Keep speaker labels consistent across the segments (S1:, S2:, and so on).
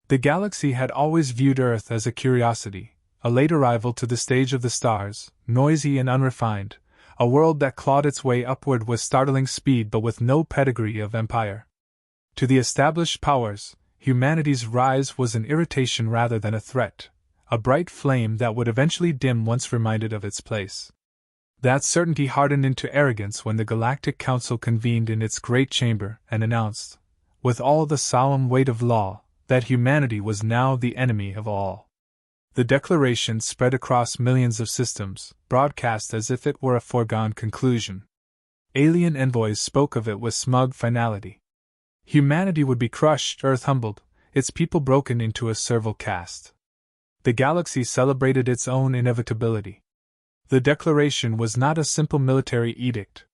S1: The galaxy had always viewed Earth as a curiosity, a late arrival to the stage of the stars, noisy and unrefined, a world that clawed its way upward with startling speed but with no pedigree of empire. To the established powers, humanity's rise was an irritation rather than a threat, a bright flame that would eventually dim once reminded of its place. That certainty hardened into arrogance when the Galactic Council convened in its great chamber and announced, with all the solemn weight of law, that humanity was now the enemy of all. The declaration spread across millions of systems, broadcast as if it were a foregone conclusion. Alien envoys spoke of it with smug finality. Humanity would be crushed, Earth humbled, its people broken into a servile caste. The galaxy celebrated its own inevitability. The declaration was not a simple military edict.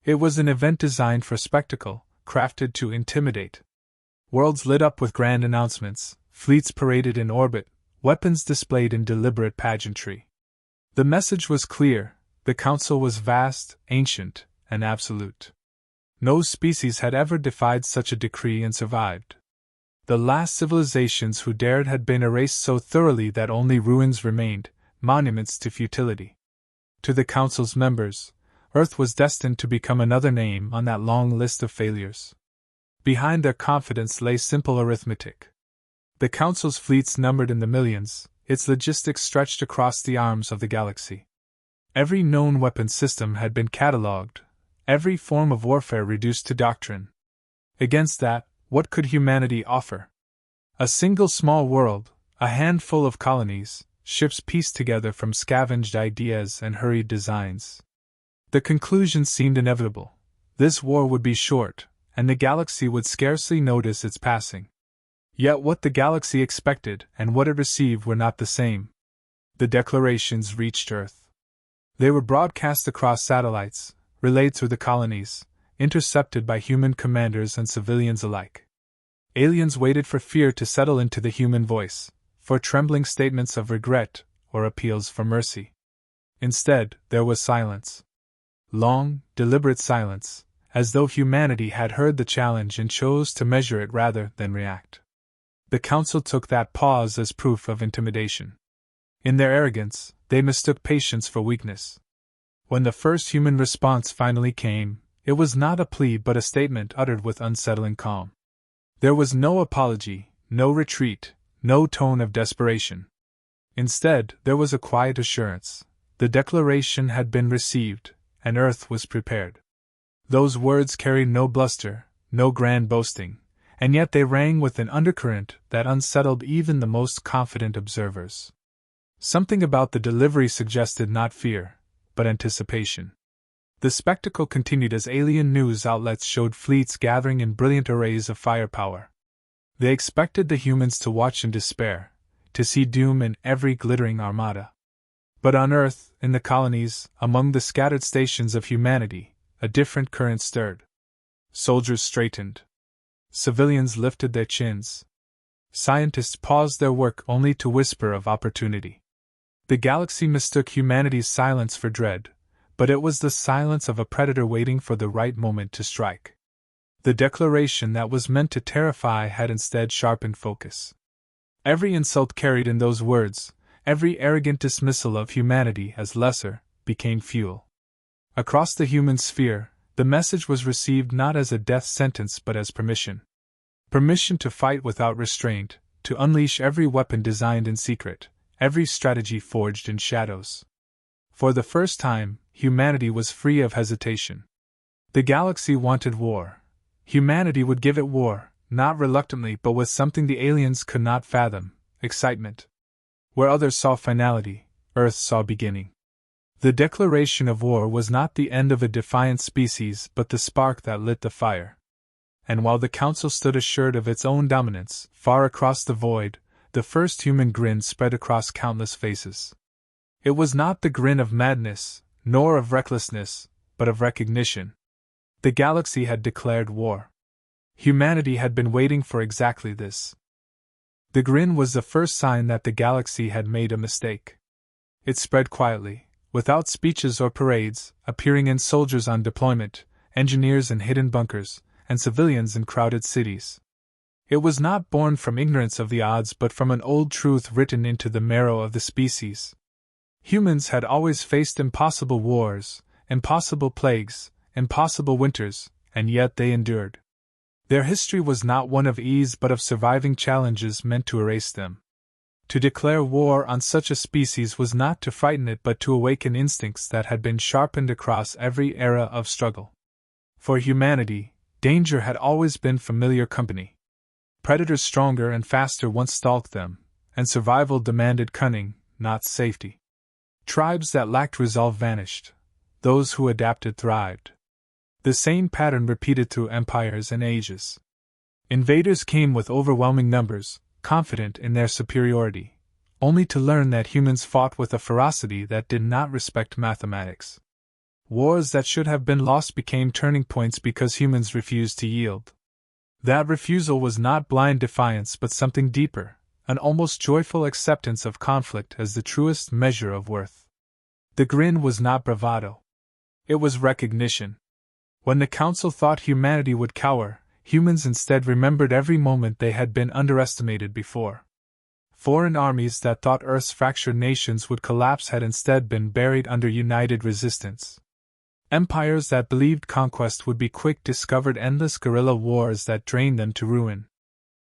S1: It was an event designed for spectacle, crafted to intimidate. Worlds lit up with grand announcements, fleets paraded in orbit, weapons displayed in deliberate pageantry. The message was clear: the Council was vast, ancient, and absolute. No species had ever defied such a decree and survived. The last civilizations who dared had been erased so thoroughly that only ruins remained, monuments to futility. To the Council's members, Earth was destined to become another name on that long list of failures. Behind their confidence lay simple arithmetic. The Council's fleets numbered in the millions, its logistics stretched across the arms of the galaxy. Every known weapon system had been catalogued, every form of warfare reduced to doctrine. Against that, what could humanity offer? A single small world, a handful of colonies, ships pieced together from scavenged ideas and hurried designs. The conclusion seemed inevitable. This war would be short, and the galaxy would scarcely notice its passing. Yet what the galaxy expected and what it received were not the same. The declarations reached Earth. They were broadcast across satellites, relayed through the colonies, intercepted by human commanders and civilians alike. Aliens waited for fear to settle into the human voice, for trembling statements of regret or appeals for mercy. Instead, there was silence. Long, deliberate silence, as though humanity had heard the challenge and chose to measure it rather than react. The Council took that pause as proof of intimidation. In their arrogance, they mistook patience for weakness. When the first human response finally came, it was not a plea but a statement uttered with unsettling calm. There was no apology, no retreat, no tone of desperation. Instead, there was a quiet assurance. The declaration had been received, and Earth was prepared. Those words carried no bluster, no grand boasting, and yet they rang with an undercurrent that unsettled even the most confident observers. Something about the delivery suggested not fear, but anticipation. The spectacle continued as alien news outlets showed fleets gathering in brilliant arrays of firepower. They expected the humans to watch in despair, to see doom in every glittering armada. But on Earth, in the colonies, among the scattered stations of humanity, a different current stirred. Soldiers straightened. Civilians lifted their chins. Scientists paused their work only to whisper of opportunity. The galaxy mistook humanity's silence for dread, but it was the silence of a predator waiting for the right moment to strike. The declaration that was meant to terrify had instead sharpened focus. Every insult carried in those words, every arrogant dismissal of humanity as lesser, became fuel. Across the human sphere, the message was received not as a death sentence but as permission. Permission to fight without restraint, to unleash every weapon designed in secret, every strategy forged in shadows. For the first time, humanity was free of hesitation. The galaxy wanted war. Humanity would give it war, not reluctantly but with something the aliens could not fathom: excitement. Where others saw finality, Earth saw beginning. The declaration of war was not the end of a defiant species but the spark that lit the fire. And while the Council stood assured of its own dominance, far across the void, the first human grin spread across countless faces. It was not the grin of madness, nor of recklessness, but of recognition. The galaxy had declared war. Humanity had been waiting for exactly this. The grin was the first sign that the galaxy had made a mistake. It spread quietly, without speeches or parades, appearing in soldiers on deployment, engineers in hidden bunkers, and civilians in crowded cities. It was not born from ignorance of the odds but from an old truth written into the marrow of the species. Humans had always faced impossible wars, impossible plagues, impossible winters, and yet they endured. Their history was not one of ease but of surviving challenges meant to erase them. To declare war on such a species was not to frighten it but to awaken instincts that had been sharpened across every era of struggle. For humanity, danger had always been familiar company. Predators stronger and faster once stalked them, and survival demanded cunning, not safety. Tribes that lacked resolve vanished. Those who adapted thrived. The same pattern repeated through empires and ages. Invaders came with overwhelming numbers, confident in their superiority, only to learn that humans fought with a ferocity that did not respect mathematics. Wars that should have been lost became turning points because humans refused to yield. That refusal was not blind defiance but something deeper, an almost joyful acceptance of conflict as the truest measure of worth. The grin was not bravado. It was recognition. When the Council thought humanity would cower, humans instead remembered every moment they had been underestimated before. Foreign armies that thought Earth's fractured nations would collapse had instead been buried under united resistance. Empires that believed conquest would be quick discovered endless guerrilla wars that drained them to ruin.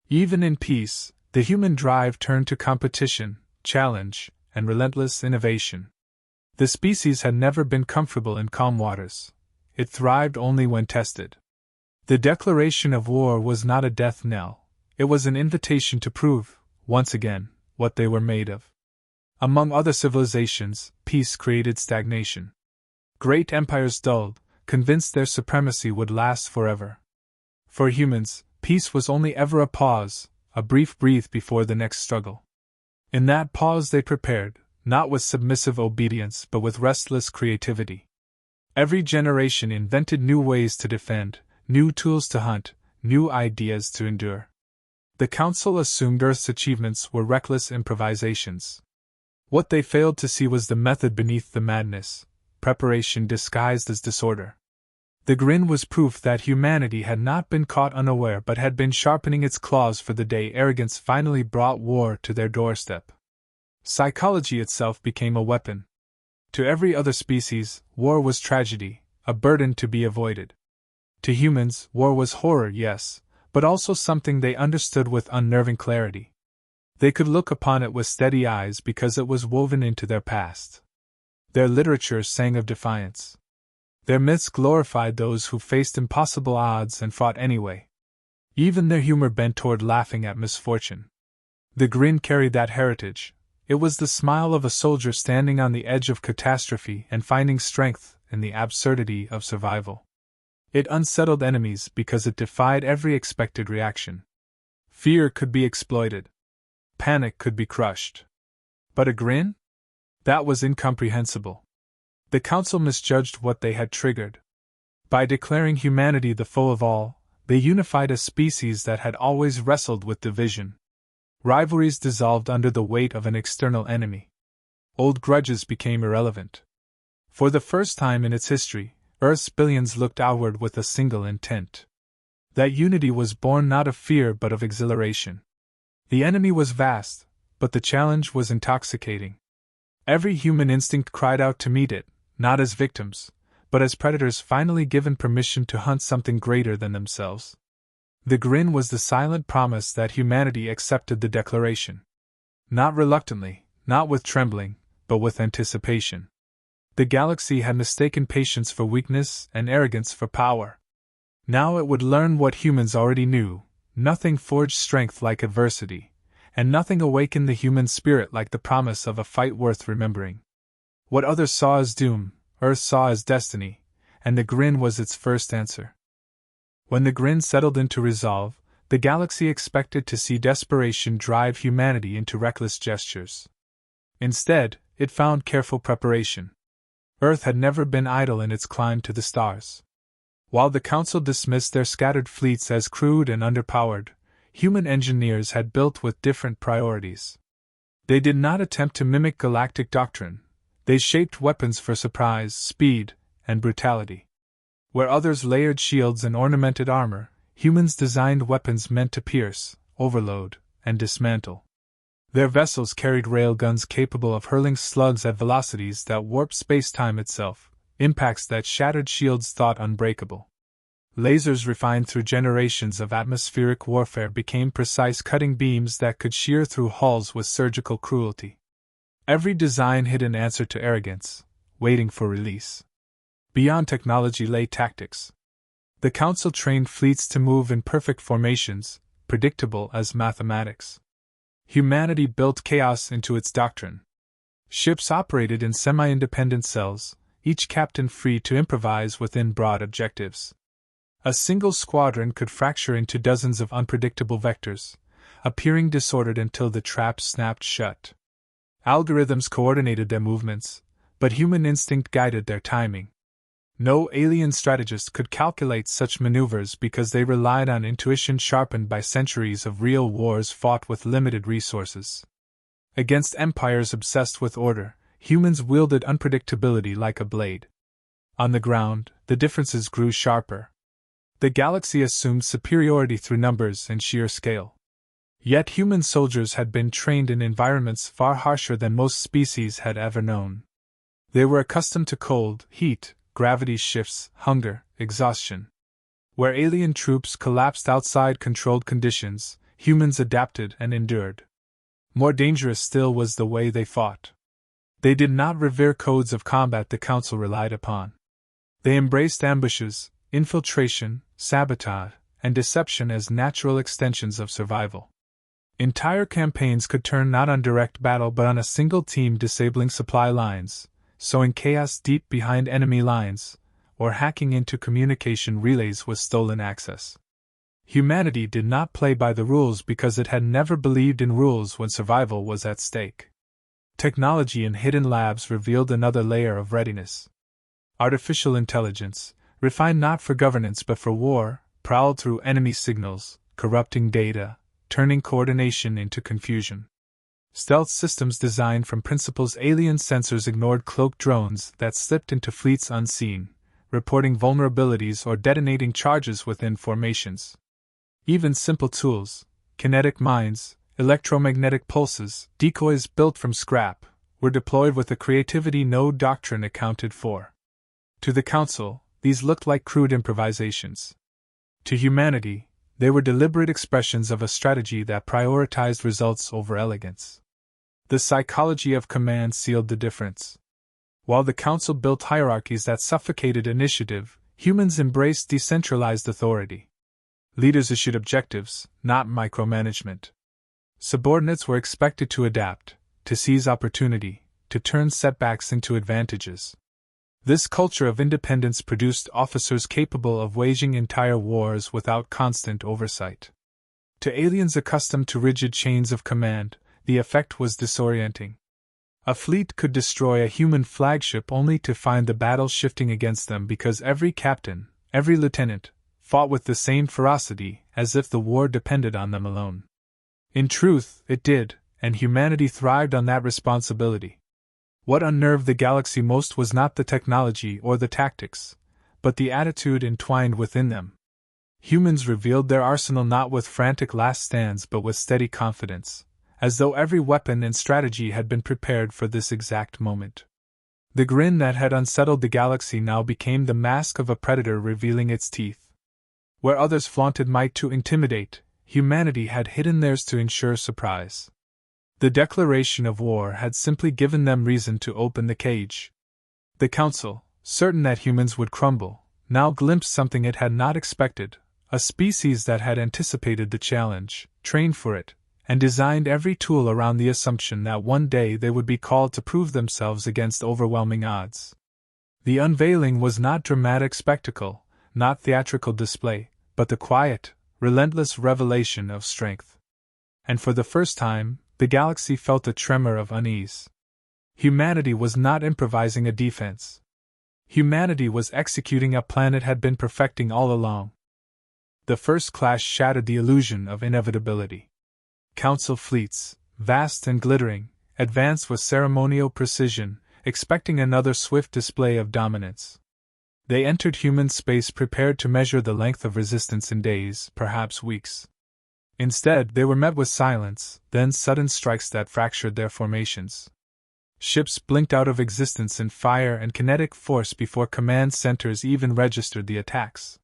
S1: Even in peace, the human drive turned to competition, challenge, and relentless innovation. The species had never been comfortable in calm waters. It thrived only when tested. The declaration of war was not a death knell. It was an invitation to prove, once again, what they were made of. Among other civilizations, peace created stagnation. Great empires dulled, convinced their supremacy would last forever. For humans, peace was only ever a pause, a brief breath before the next struggle. In that pause they prepared, not with submissive obedience but with restless creativity. Every generation invented new ways to defend, new tools to hunt, new ideas to endure. The Council assumed Earth's achievements were reckless improvisations. What they failed to see was the method beneath the madness, preparation disguised as disorder. The grin was proof that humanity had not been caught unaware but had been sharpening its claws for the day arrogance finally brought war to their doorstep. Psychology itself became a weapon. To every other species, war was tragedy, a burden to be avoided. To humans, war was horror, yes, but also something they understood with unnerving clarity. They could look upon it with steady eyes because it was woven into their past. Their literature sang of defiance. Their myths glorified those who faced impossible odds and fought anyway. Even their humor bent toward laughing at misfortune. The grin carried that heritage. It was the smile of a soldier standing on the edge of catastrophe and finding strength in the absurdity of survival. It unsettled enemies because it defied every expected reaction. Fear could be exploited. Panic could be crushed. But a grin? That was incomprehensible. The Council misjudged what they had triggered. By declaring humanity the foe of all, they unified a species that had always wrestled with division. Rivalries dissolved under the weight of an external enemy. Old grudges became irrelevant. For the first time in its history, Earth's billions looked outward with a single intent. That unity was born not of fear but of exhilaration. The enemy was vast, but the challenge was intoxicating. Every human instinct cried out to meet it, not as victims, but as predators finally given permission to hunt something greater than themselves. The grin was the silent promise that humanity accepted the declaration. Not reluctantly, not with trembling, but with anticipation. The galaxy had mistaken patience for weakness and arrogance for power. Now it would learn what humans already knew: nothing forged strength like adversity, and nothing awakened the human spirit like the promise of a fight worth remembering. What others saw as doom, Earth saw as destiny, and the grin was its first answer. When the grin settled into resolve, the galaxy expected to see desperation drive humanity into reckless gestures. Instead, it found careful preparation. Earth had never been idle in its climb to the stars. While the Council dismissed their scattered fleets as crude and underpowered, human engineers had built with different priorities. They did not attempt to mimic galactic doctrine. They shaped weapons for surprise, speed, and brutality. Where others layered shields and ornamented armor, humans designed weapons meant to pierce, overload, and dismantle. Their vessels carried railguns capable of hurling slugs at velocities that warped space-time itself, impacts that shattered shields thought unbreakable. Lasers refined through generations of atmospheric warfare became precise cutting beams that could shear through hulls with surgical cruelty. Every design hid an answer to arrogance, waiting for release. Beyond technology lay tactics. The Council trained fleets to move in perfect formations, predictable as mathematics. Humanity built chaos into its doctrine. Ships operated in semi-independent cells, each captain free to improvise within broad objectives. A single squadron could fracture into dozens of unpredictable vectors, appearing disordered until the trap snapped shut. Algorithms coordinated their movements, but human instinct guided their timing. No alien strategist could calculate such maneuvers because they relied on intuition sharpened by centuries of real wars fought with limited resources. Against empires obsessed with order, humans wielded unpredictability like a blade. On the ground, the differences grew sharper. The galaxy assumed superiority through numbers and sheer scale. Yet human soldiers had been trained in environments far harsher than most species had ever known. They were accustomed to cold, heat, gravity shifts, hunger, exhaustion. Where alien troops collapsed outside controlled conditions, humans adapted and endured. More dangerous still was the way they fought. They did not revere codes of combat the Council relied upon. They embraced ambushes, infiltration, sabotage, and deception as natural extensions of survival. Entire campaigns could turn not on direct battle but on a single team disabling supply lines, sowing chaos deep behind enemy lines, or hacking into communication relays with stolen access. Humanity did not play by the rules because it had never believed in rules when survival was at stake. Technology in hidden labs revealed another layer of readiness. Artificial intelligence, refined not for governance but for war, prowled through enemy signals, corrupting data, turning coordination into confusion. Stealth systems designed from principles alien sensors ignored cloaked drones that slipped into fleets unseen, reporting vulnerabilities or detonating charges within formations. Even simple tools, kinetic mines, electromagnetic pulses, decoys built from scrap, were deployed with a creativity no doctrine accounted for. To the Council, these looked like crude improvisations. To humanity, they were deliberate expressions of a strategy that prioritized results over elegance. The psychology of command sealed the difference. While the Council built hierarchies that suffocated initiative, humans embraced decentralized authority. Leaders issued objectives, not micromanagement. Subordinates were expected to adapt, to seize opportunity, to turn setbacks into advantages. This culture of independence produced officers capable of waging entire wars without constant oversight. To aliens accustomed to rigid chains of command, the effect was disorienting. A fleet could destroy a human flagship only to find the battle shifting against them because every captain, every lieutenant, fought with the same ferocity as if the war depended on them alone. In truth, it did, and humanity thrived on that responsibility. What unnerved the galaxy most was not the technology or the tactics, but the attitude entwined within them. Humans revealed their arsenal not with frantic last stands but with steady confidence, as though every weapon and strategy had been prepared for this exact moment. The grin that had unsettled the galaxy now became the mask of a predator revealing its teeth. Where others flaunted might to intimidate, humanity had hidden theirs to ensure surprise. The declaration of war had simply given them reason to open the cage. The Council, certain that humans would crumble, now glimpsed something it had not expected, a species that had anticipated the challenge, trained for it, and designed every tool around the assumption that one day they would be called to prove themselves against overwhelming odds. The unveiling was not dramatic spectacle, not theatrical display, but the quiet, relentless revelation of strength. And for the first time, the galaxy felt a tremor of unease. Humanity was not improvising a defense. Humanity was executing a plan it had been perfecting all along. The first clash shattered the illusion of inevitability. Council fleets, vast and glittering, advanced with ceremonial precision, expecting another swift display of dominance. They entered human space prepared to measure the length of resistance in days, perhaps weeks. Instead, they were met with silence, then sudden strikes that fractured their formations. Ships blinked out of existence in fire and kinetic force before command centers even registered the attacks.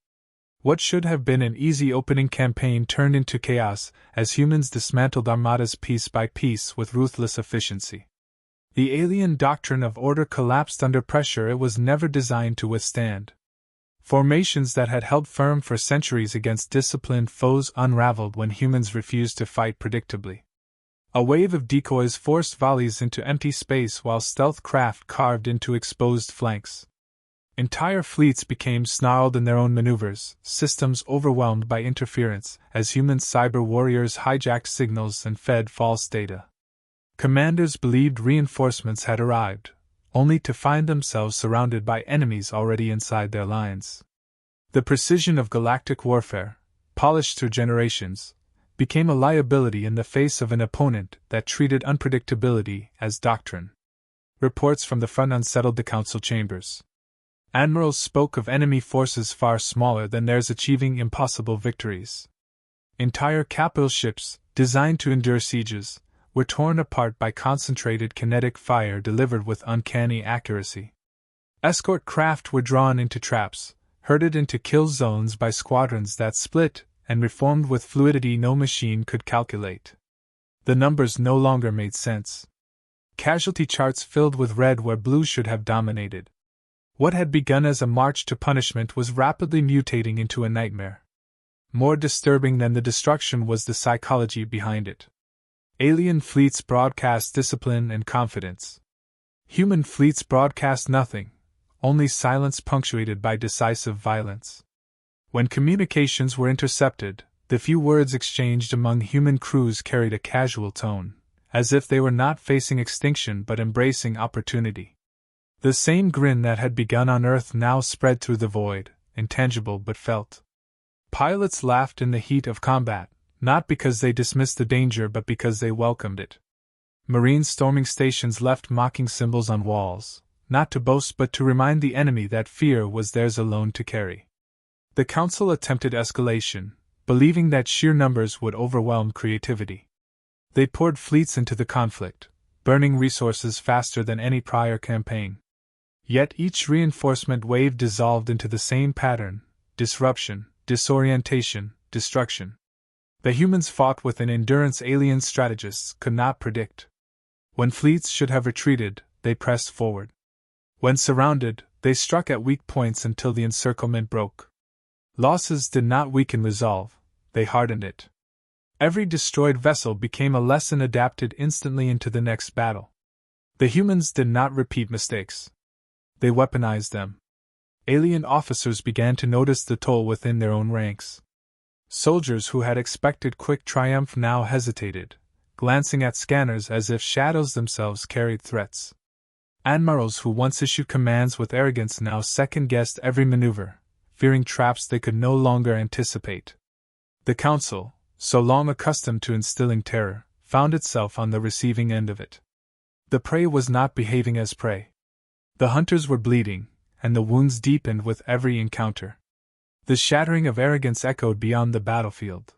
S1: What should have been an easy opening campaign turned into chaos as humans dismantled armadas piece by piece with ruthless efficiency. The alien doctrine of order collapsed under pressure it was never designed to withstand. Formations that had held firm for centuries against disciplined foes unraveled when humans refused to fight predictably. A wave of decoys forced volleys into empty space while stealth craft carved into exposed flanks. Entire fleets became snarled in their own maneuvers, systems overwhelmed by interference, as human cyber warriors hijacked signals and fed false data. Commanders believed reinforcements had arrived, only to find themselves surrounded by enemies already inside their lines. The precision of galactic warfare, polished through generations, became a liability in the face of an opponent that treated unpredictability as doctrine. Reports from the front unsettled the council chambers. Admirals spoke of enemy forces far smaller than theirs achieving impossible victories. Entire capital ships, designed to endure sieges, were torn apart by concentrated kinetic fire delivered with uncanny accuracy. Escort craft were drawn into traps, herded into kill zones by squadrons that split and reformed with fluidity no machine could calculate. The numbers no longer made sense. Casualty charts filled with red where blue should have dominated. What had begun as a march to punishment was rapidly mutating into a nightmare. More disturbing than the destruction was the psychology behind it. Alien fleets broadcast discipline and confidence. Human fleets broadcast nothing, only silence punctuated by decisive violence. When communications were intercepted, the few words exchanged among human crews carried a casual tone, as if they were not facing extinction but embracing opportunity. The same grin that had begun on Earth now spread through the void, intangible but felt. Pilots laughed in the heat of combat, not because they dismissed the danger but because they welcomed it. Marines storming stations left mocking symbols on walls, not to boast but to remind the enemy that fear was theirs alone to carry. The Council attempted escalation, believing that sheer numbers would overwhelm creativity. They poured fleets into the conflict, burning resources faster than any prior campaign. Yet each reinforcement wave dissolved into the same pattern: disruption, disorientation, destruction. The humans fought with an endurance alien strategists could not predict. When fleets should have retreated, they pressed forward. When surrounded, they struck at weak points until the encirclement broke. Losses did not weaken resolve, they hardened it. Every destroyed vessel became a lesson adapted instantly into the next battle. The humans did not repeat mistakes. They weaponized them. Alien officers began to notice the toll within their own ranks. Soldiers who had expected quick triumph now hesitated, glancing at scanners as if shadows themselves carried threats. Admirals who once issued commands with arrogance now second-guessed every maneuver, fearing traps they could no longer anticipate. The Council, so long accustomed to instilling terror, found itself on the receiving end of it. The prey was not behaving as prey. The hunters were bleeding, and the wounds deepened with every encounter. The shattering of arrogance echoed beyond the battlefield.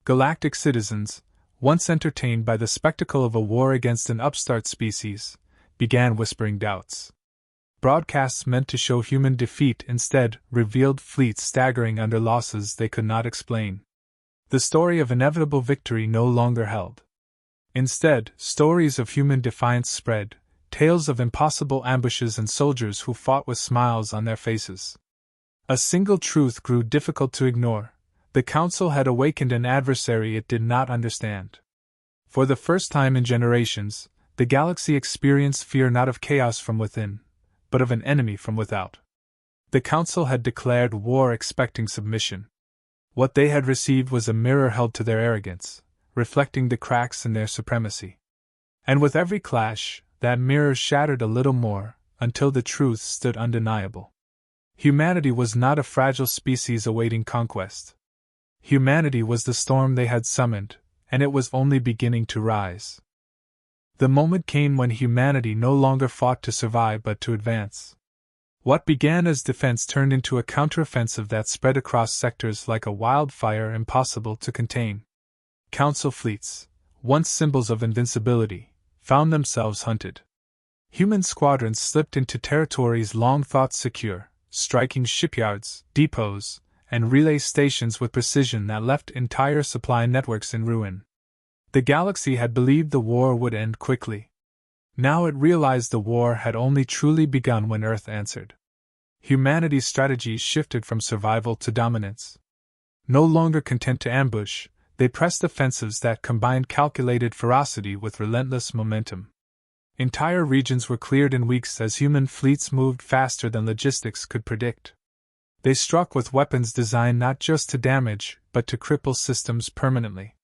S1: Galactic citizens, once entertained by the spectacle of a war against an upstart species, began whispering doubts. Broadcasts meant to show human defeat instead revealed fleets staggering under losses they could not explain. The story of inevitable victory no longer held. Instead, stories of human defiance spread, tales of impossible ambushes and soldiers who fought with smiles on their faces. A single truth grew difficult to ignore: the Council had awakened an adversary it did not understand. For the first time in generations, the galaxy experienced fear not of chaos from within, but of an enemy from without. The Council had declared war expecting submission. What they had received was a mirror held to their arrogance, reflecting the cracks in their supremacy. And with every clash, that mirror shattered a little more, until the truth stood undeniable. Humanity was not a fragile species awaiting conquest. Humanity was the storm they had summoned, and it was only beginning to rise. The moment came when humanity no longer fought to survive but to advance. What began as defense turned into a counteroffensive that spread across sectors like a wildfire impossible to contain. Council fleets, once symbols of invincibility, found themselves hunted. Human squadrons slipped into territories long thought secure, striking shipyards, depots, and relay stations with precision that left entire supply networks in ruin. The galaxy had believed the war would end quickly. Now it realized the war had only truly begun when Earth answered. Humanity's strategies shifted from survival to dominance. No longer content to ambush, they pressed offensives that combined calculated ferocity with relentless momentum. Entire regions were cleared in weeks as human fleets moved faster than logistics could predict. They struck with weapons designed not just to damage, but to cripple systems permanently.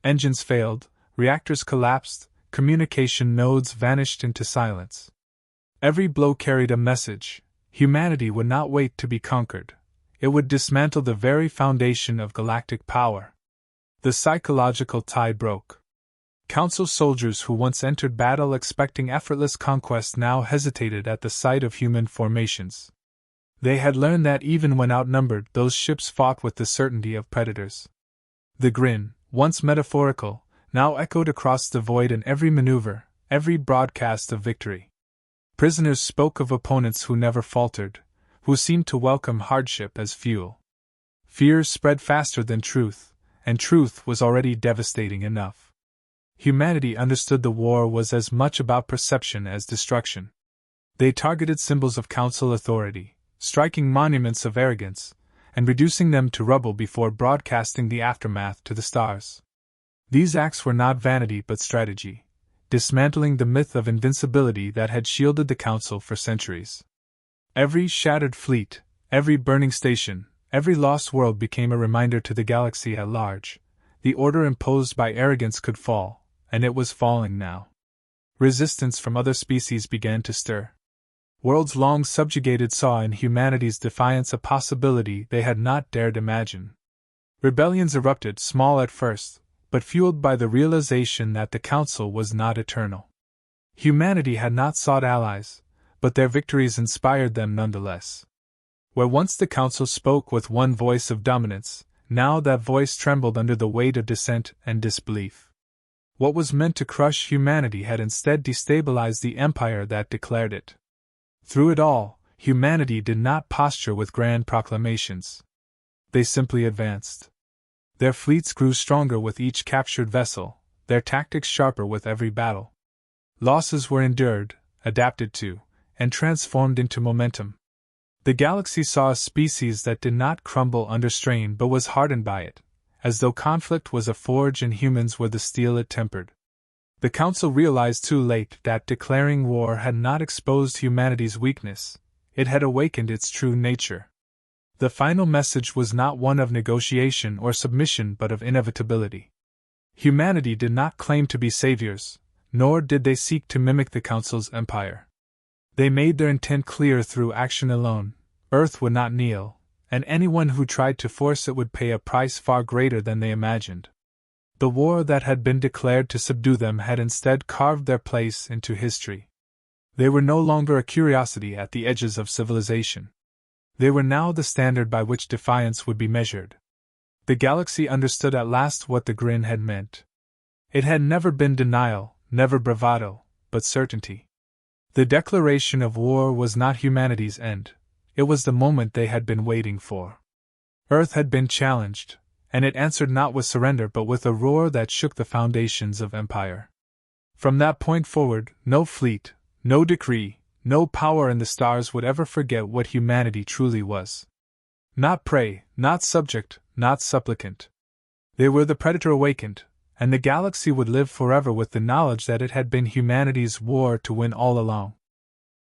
S1: Engines failed, reactors collapsed, communication nodes vanished into silence. Every blow carried a message. Humanity would not wait to be conquered. It would dismantle the very foundation of galactic power. The psychological tie broke. Council soldiers who once entered battle expecting effortless conquest now hesitated at the sight of human formations. They had learned that even when outnumbered, those ships fought with the certainty of predators. The grin, once metaphorical, now echoed across the void in every maneuver, every broadcast of victory. Prisoners spoke of opponents who never faltered, who seemed to welcome hardship as fuel. Fears spread faster than truth, and truth was already devastating enough. Humanity understood the war was as much about perception as destruction. They targeted symbols of council authority, striking monuments of arrogance, and reducing them to rubble before broadcasting the aftermath to the stars. These acts were not vanity but strategy, dismantling the myth of invincibility that had shielded the Council for centuries. Every shattered fleet, every burning station, every lost world became a reminder to the galaxy at large. The order imposed by arrogance could fall, and it was falling now. Resistance from other species began to stir. Worlds long subjugated saw in humanity's defiance a possibility they had not dared imagine. Rebellions erupted, small at first, but fueled by the realization that the Council was not eternal. Humanity had not sought allies, but their victories inspired them nonetheless. Where once the Council spoke with one voice of dominance, now that voice trembled under the weight of dissent and disbelief. What was meant to crush humanity had instead destabilized the empire that declared it. Through it all, humanity did not posture with grand proclamations. They simply advanced. Their fleets grew stronger with each captured vessel, their tactics sharper with every battle. Losses were endured, adapted to, and transformed into momentum. The galaxy saw a species that did not crumble under strain but was hardened by it, as though conflict was a forge and humans were the steel it tempered. The Council realized too late that declaring war had not exposed humanity's weakness, it had awakened its true nature. The final message was not one of negotiation or submission but of inevitability. Humanity did not claim to be saviors, nor did they seek to mimic the Council's empire. They made their intent clear through action alone. Earth would not kneel, and anyone who tried to force it would pay a price far greater than they imagined. The war that had been declared to subdue them had instead carved their place into history. They were no longer a curiosity at the edges of civilization. They were now the standard by which defiance would be measured. The galaxy understood at last what the grin had meant. It had never been denial, never bravado, but certainty. The declaration of war was not humanity's end. It was the moment they had been waiting for. Earth had been challenged, and it answered not with surrender but with a roar that shook the foundations of empire. From that point forward, no fleet, no decree, no power in the stars would ever forget what humanity truly was. Not prey, not subject, not supplicant. They were the predator awakened, and the galaxy would live forever with the knowledge that it had been humanity's war to win all along.